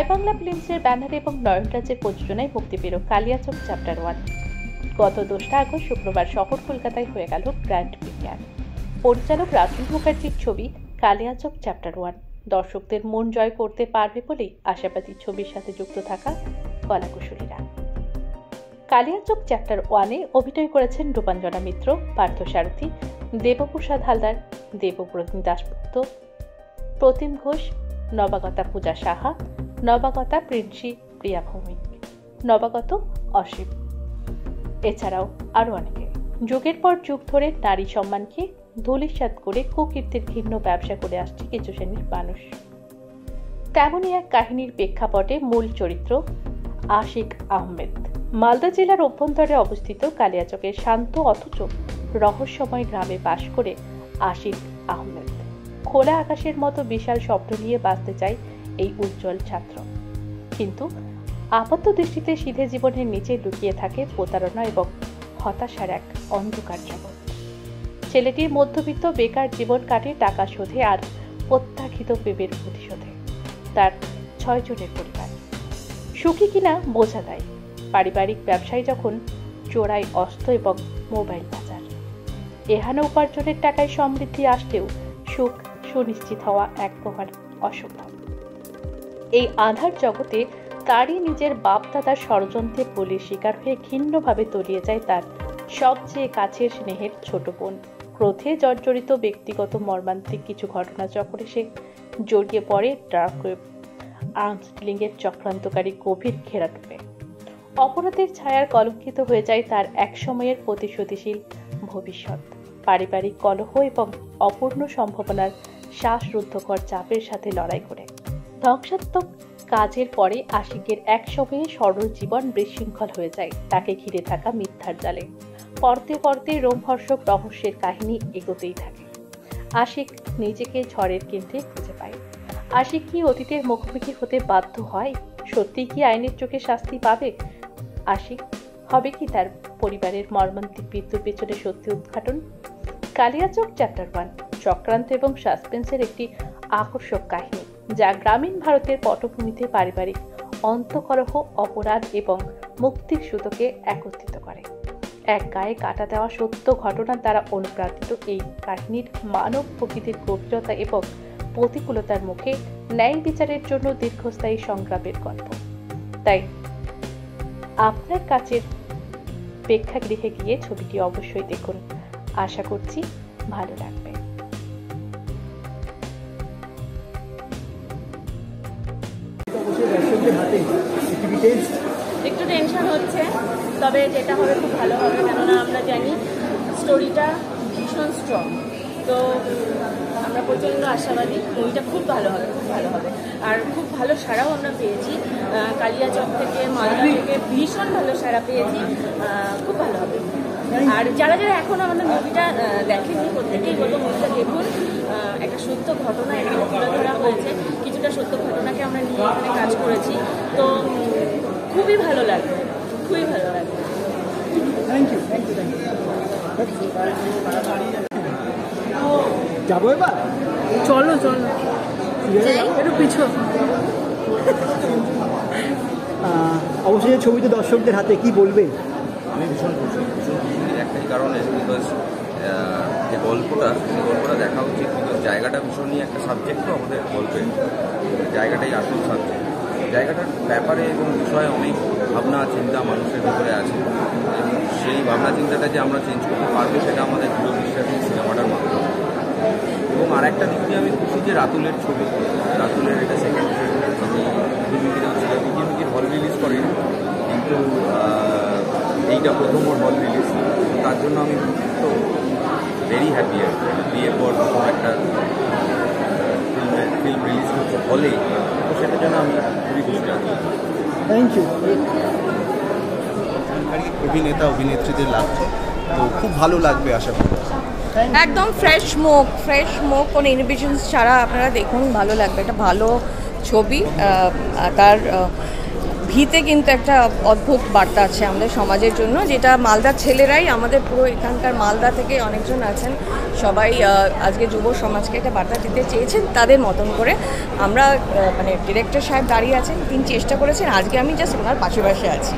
জয় বাংলা ফিল্মসের ব্যানারে এবং নয়নরাজের প্রযোজনায় মুক্তি পেল কালিয়াচক চ্যাপ্টার 1। গত 2 আগস্ট শুক্রবার শহর কলকাতায় হয়ে গেল গ্র্যান্ড প্রিমিয়ার। পরিচালক রাজুল মুখার্জির ছবি কালিয়াচক চ্যাপ্টার 1 দর্শকদের মন জয় করতে পারবে বলেই আশাবাদী ছবির সাথে যুক্ত থাকা কলাকুশলীরা। কালিয়াচক চ্যাপ্টার 1-এ অভিনয় করেছেন রূপাঞ্জনা মিত্র, পার্থ সারথী, দেবপ্রসাদ হালদার, দেবব্রত দাশগুপ্ত, প্রতিম ঘোষ, নবাগতা পূজা সাহা, নবাগতা প্রিন্সি প্রিয়া ভৌমিক, নবাগত অসীম, এছাড়াও আরো অনেকে। যুগের পর যুগ ধরে নারী সম্মানকে ধূলিসাৎ করে কুকীর্তির ঘৃণ্য ব্যবসা করে আসছে কিছু শ্রেণীর মানুষ। তেমনই এক কাহিনীর প্রেক্ষাপটে মূল চরিত্র আশিক আহমেদ। মালদা জেলার অভ্যন্তরে অবস্থিত কালিয়াচকের শান্ত অথচ রহস্যময় গ্রামে বাস করে আশিক আহমেদ খোলা আকাশের মতো বিশাল স্বপ্ন নিয়ে বাঁচতে চায় এই উজ্জ্বল ছাত্র। কিন্তু আপাত দৃষ্টিতে সিধে জীবনের নিচে লুকিয়ে থাকে প্রতারণা এবং হতাশার এক অন্ধকার জগৎ। ছেলেটির মধ্যবিত্ত বেকার জীবন কাটে টাকা শোধে আর প্রত্যাখ্যিত প্রেমের প্রতিশোধে। তার 6 জনের পরিবার। সুখী কিনা বোঝা দেয় পারিবারিক ব্যবসায় যখন চোরাই অস্ত্র এবং মোবাইল বাজার। এহানো উপার্জনের টাকায় সমৃদ্ধি আসলেও সুখ সুনিশ্চিত হওয়া এক প্রকার অসম্ভব। এই আঁধার জগতে তারই নিজের বাপ দাদার ষড়যন্ত্রে বলির শিকার হয়ে ঘৃণ্যভাবে তলিয়ে যায় তার সবচেয়ে কাছের স্নেহের ছোট বোন। ক্রোধে জর্জরিত ব্যক্তিগত মর্মান্তিক কিছু ঘটনা চক্রে সে জড়িয়ে পড়ে ডার্ক ওয়েব আর্মস ডিলিংয়ের চক্রান্তকারী গভীর ঘেরাটোপে। অপরাধের ছায়ার কলঙ্কিত হয়ে যায় তার একসময়ের প্রতিশোধীশীল ভবিষ্যৎ। পারিবারিক কলহ এবং অপূর্ণ সম্ভাবনার শ্বাসরুদ্ধকর চাপের সাথে লড়াই করে ধ্বংসাত্মক কাজের পরে আশিকের একসময়ে সরল জীবন বিশৃঙ্খল হয়ে যায় তাকে ঘিরে থাকা মিথ্যার জালে। পরতে পরতে রোমহর্ষক রহস্যের কাহিনী এগোতেই থাকে। আশিক নিজেকে ঝড়ের কেন্দ্রে খুঁজে পায়। আশিক কি অতীতের মুখোমুখি হতে বাধ্য হয়? সত্যি কি আইনের চোখে শাস্তি পাবে? আশিক হবে কি তার পরিবারের মর্মান্তিক মৃত্যুর পেছনে সত্যি উদ্ঘাটন? কালিয়াচক চ্যাপ্টার 1 চক্রান্ত এবং সাসপেন্সের একটি আকর্ষক কাহিনী, যা গ্রামীণ ভারতের পটভূমিতে পারিবারিক অন্তকলহ, অপরাধ এবং মুক্তির সুতোকে একত্রিত করে। এক গায়ে কাটা দেওয়া সত্য ঘটনার দ্বারা অনুপ্রাণিত এই কাহিনীর মানব প্রকৃতির গভীরতা এবং প্রতিকূলতার মুখে ন্যায় বিচারের জন্য দীর্ঘস্থায়ী সংগ্রামের গল্প। তাই আপনার কাছের প্রেক্ষাগৃহে গিয়ে ছবিটি অবশ্যই দেখুন। আশা করছি ভালো লাগবে। একটু টেনশন হচ্ছে, তবে যেটা হবে খুব ভালো হবে, কেননা আমরা জানি স্টোরিটা ভীষণ স্ট্রং। তো আমরা প্রচণ্ড আশাবাদী মুভিটা খুব ভালো হবে, খুব ভালো হবে। আর খুব ভালো সাড়াও আমরা পেয়েছি কালিয়াচক থেকে, মালদা থেকে ভীষণ ভালো সাড়া পেয়েছি। খুব ভালো হবে। আর যারা যারা এখন আমাদের মুভিটা দেখেনি প্রত্যেকেই বলবো মুভিটা দেখুন। একটা সত্য ঘটনা এখানে তুলে ধরা হয়েছে, কিছুটা সত্য ঘটনাকে আমরা নিয়ে এখানে কাজ করেছি। তো খুবই ভালো লাগবে, খুবই ভালো লাগবে। যাবো এবার? চলো চলো একটু পিছু। অবশ্যই ছবিতে দর্শকদের হাতে কি বলবে? আমি ভীষণ একটাই কারণে, বিকজ যে গল্পটা দেখা উচিত, বিকজ জায়গাটা ভীষণই একটা সাবজেক্ট। তো আমাদের গল্পের জায়গাটাই আসল সাবজেক্ট। জায়গাটার ব্যাপারে এবং বিষয়ে অনেক ভাবনা চিন্তা মানুষের ভিতরে আছে, এবং সেই ভাবনা চিন্তাটা যে আমরা চেঞ্জ করতে পারবো সেটা আমাদের দৃঢ় বিশ্বাস এই সিনেমাটার মাধ্যমে। এবং আর একটা দিক দিয়ে আমি খুশি যে রাতুলের ছবি, রাতুলের এটা সেকেন্ড আমি বিকির হল রিলিজ করিনি, কিন্তু এইটা প্রথম ওর হল রিলিজ। তার জন্য আমি তো ভেরি হ্যাপি। আর বিয়ের পর প্রথম একটা ফিল্ম রিলিজ করছে হলে, তো সেটার জন্য আমি খুবই খুশি আছি। Thank you. অভিনেতা অভিনেত্রীদের লাগছে, তো খুব ভালো লাগবে আশা করি। একদম ফ্রেশ মুখ কোনো ইনহিবিশনস ছাড়া আপনারা দেখুন, ভালো লাগবে। একটা ভালো ছবি, তার ঘিতে কিন্তু একটা অদ্ভুত বার্তা আছে আমাদের সমাজের জন্য, যেটা মালদার ছেলেরাই, আমাদের পুরো এখানকার মালদা থেকে অনেকজন আছেন, সবাই আজকে যুব সমাজকে একটা বার্তা দিতে চেয়েছেন তাদের মতন করে। আমরা মানে ডিরেক্টর সাহেব দাঁড়িয়ে আছেন, তিনি চেষ্টা করেছেন, আজকে আমি জাস্ট ওনার পাশে আছি।